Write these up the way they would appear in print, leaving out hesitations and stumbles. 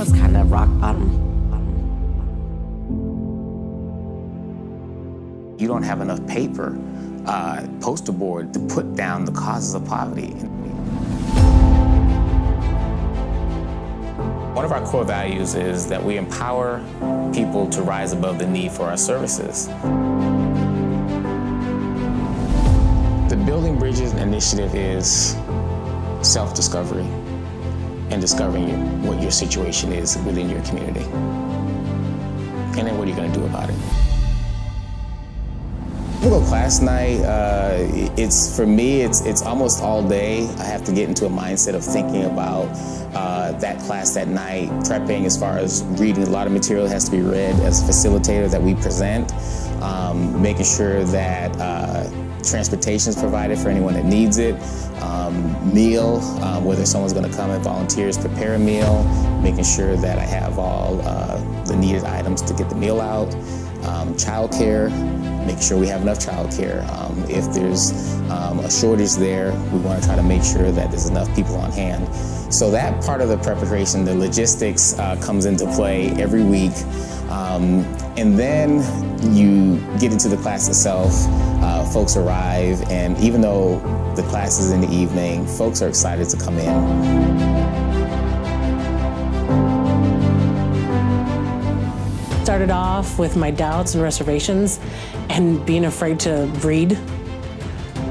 was kind of rock bottom. You don't have enough paper, poster board to put down the causes of poverty. One of our core values is that we empower people to rise above the need for our services. The Building Bridges initiative is self-discovery and discovering what your situation is within your community. And then what are you going to do about it? Typical class night, for me, it's almost all day. I have to get into a mindset of thinking about that class that night, prepping as far as reading. A lot of material has to be read as a facilitator that we present, making sure that transportation is provided for anyone that needs it, meal, whether someone's going to come and volunteers prepare a meal, making sure that I have all the needed items to get the meal out, childcare, make sure we have enough childcare. If there's a shortage there, we want to try to make sure that there's enough people on hand. So that part of the preparation, the logistics, comes into play every week. And then you get into the class itself, folks arrive, and even though the class is in the evening, folks are excited to come in. Started off with my doubts and reservations and being afraid to read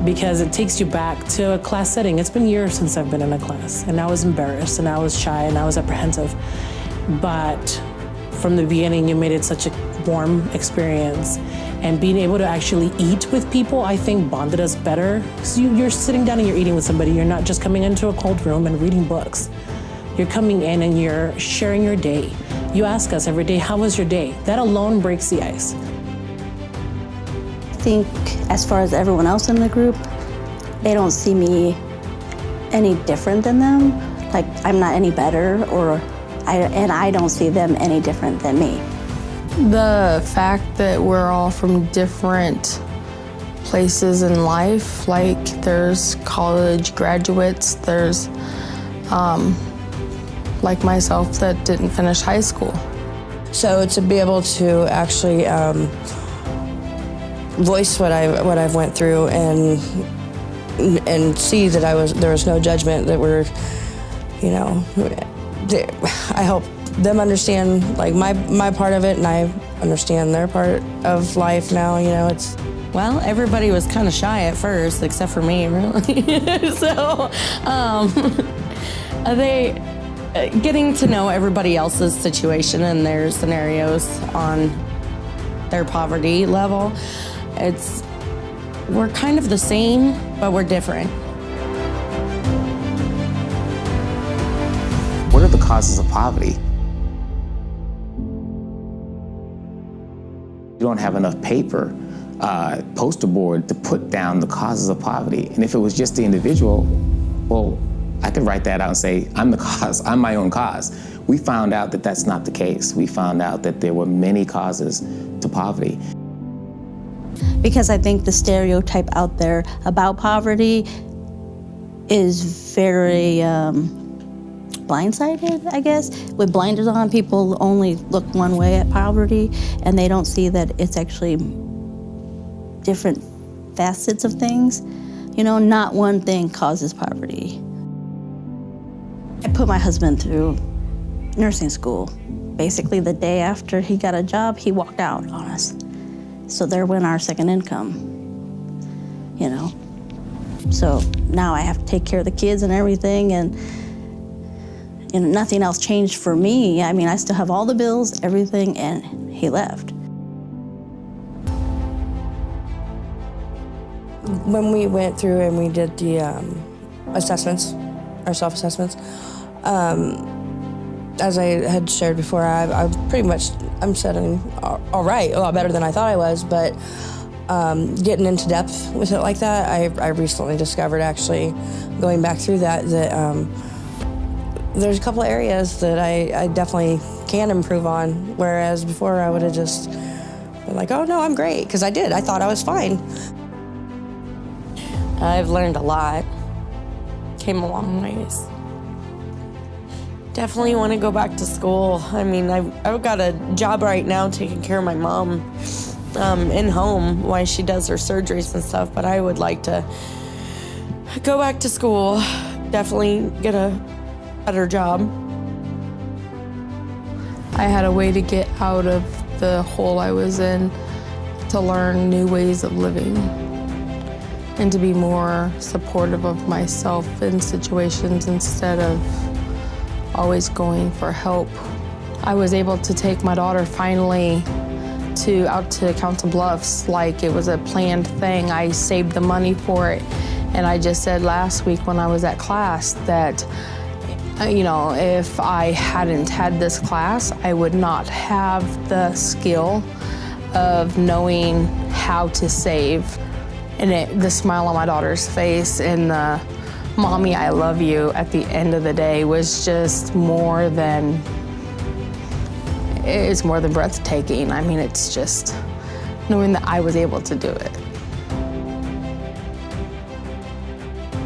because it takes you back to a class setting. It's been years since I've been in a class, and I was embarrassed and I was shy and I was apprehensive. But from the beginning, you made it such a warm experience. And being able to actually eat with people, I think, bonded us better. Because you're sitting down and you're eating with somebody. You're not just coming into a cold room and reading books. You're coming in and you're sharing your day. You ask us every day, how was your day? That alone breaks the ice. I think as far as everyone else in the group, they don't see me any different than them. Like, I'm not any better, and I don't see them any different than me. The fact that we're all from different places in life, like there's college graduates, there's like myself that didn't finish high school. So to be able to actually voice what I've went through and see that there was no judgment, that we're, I help them understand like my part of it, and I understand their part of life now. It's. Well, everybody was kind of shy at first, except for me, really. So getting to know everybody else's situation and their scenarios on their poverty level, we're kind of the same, but we're different. What are the causes of poverty? You don't have enough paper, poster board to put down the causes of poverty. And if it was just the individual, well, I could write that out and say, I'm the cause, I'm my own cause. We found out that that's not the case. We found out that there were many causes to poverty. Because I think the stereotype out there about poverty is very blindsided, I guess. With blinders on, people only look one way at poverty, and they don't see that it's actually different facets of things. Not one thing causes poverty. I put my husband through nursing school. Basically, the day after he got a job, he walked out on us. So there went our second income, So now I have to take care of the kids and everything, and nothing else changed for me. I mean, I still have all the bills, everything, and he left. When we went through and we did the assessments, our self-assessments, as I had shared before, I'm setting all right, a lot better than I thought I was, but getting into depth with it like that, I recently discovered, actually, going back through that there's a couple of areas that I definitely can improve on, whereas before I would have just been like, oh no, I'm great, because I did. I thought I was fine. I've learned a lot. Came a long ways. Definitely want to go back to school. I mean, I've got a job right now taking care of my mom in home while she does her surgeries and stuff, but I would like to go back to school, definitely get a better job. I had a way to get out of the hole I was in, to learn new ways of living and to be more supportive of myself in situations instead of always going for help. I was able to take my daughter finally out to Council Bluffs like it was a planned thing. I saved the money for it, and I just said last week when I was at class that, you know, if I hadn't had this class, I would not have the skill of knowing how to save. And the smile on my daughter's face and the "Mommy, I love you" at the end of the day was just more than breathtaking. I mean, it's just knowing that I was able to do it.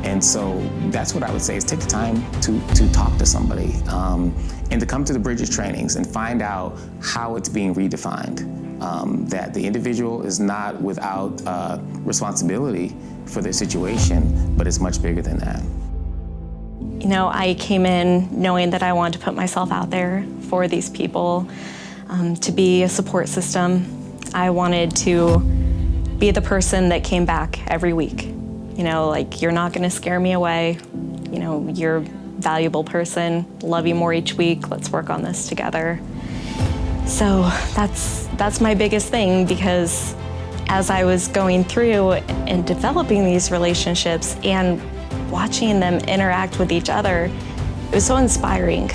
And so that's what I would say is take the time to talk to somebody and to come to the Bridges trainings and find out how it's being redefined. That the individual is not without responsibility for their situation, but it's much bigger than that. You know, I came in knowing that I wanted to put myself out there for these people, to be a support system. I wanted to be the person that came back every week. You know, like, you're not gonna scare me away. You know, you're a valuable person, love you more each week, let's work on this together. So that's my biggest thing, because as I was going through and developing these relationships and watching them interact with each other, it was so inspiring.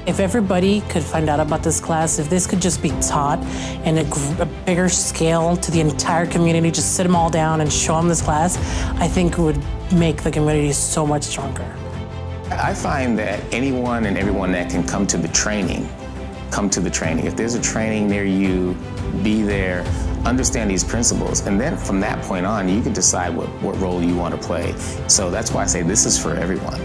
If everybody could find out about this class, if this could just be taught in a bigger scale to the entire community, just sit them all down and show them this class, I think it would make the community so much stronger. I find that anyone and everyone that can come to the training, come to the training. If there's a training near you, be there, understand these principles, and then from that point on, you can decide what role you want to play. So that's why I say this is for everyone.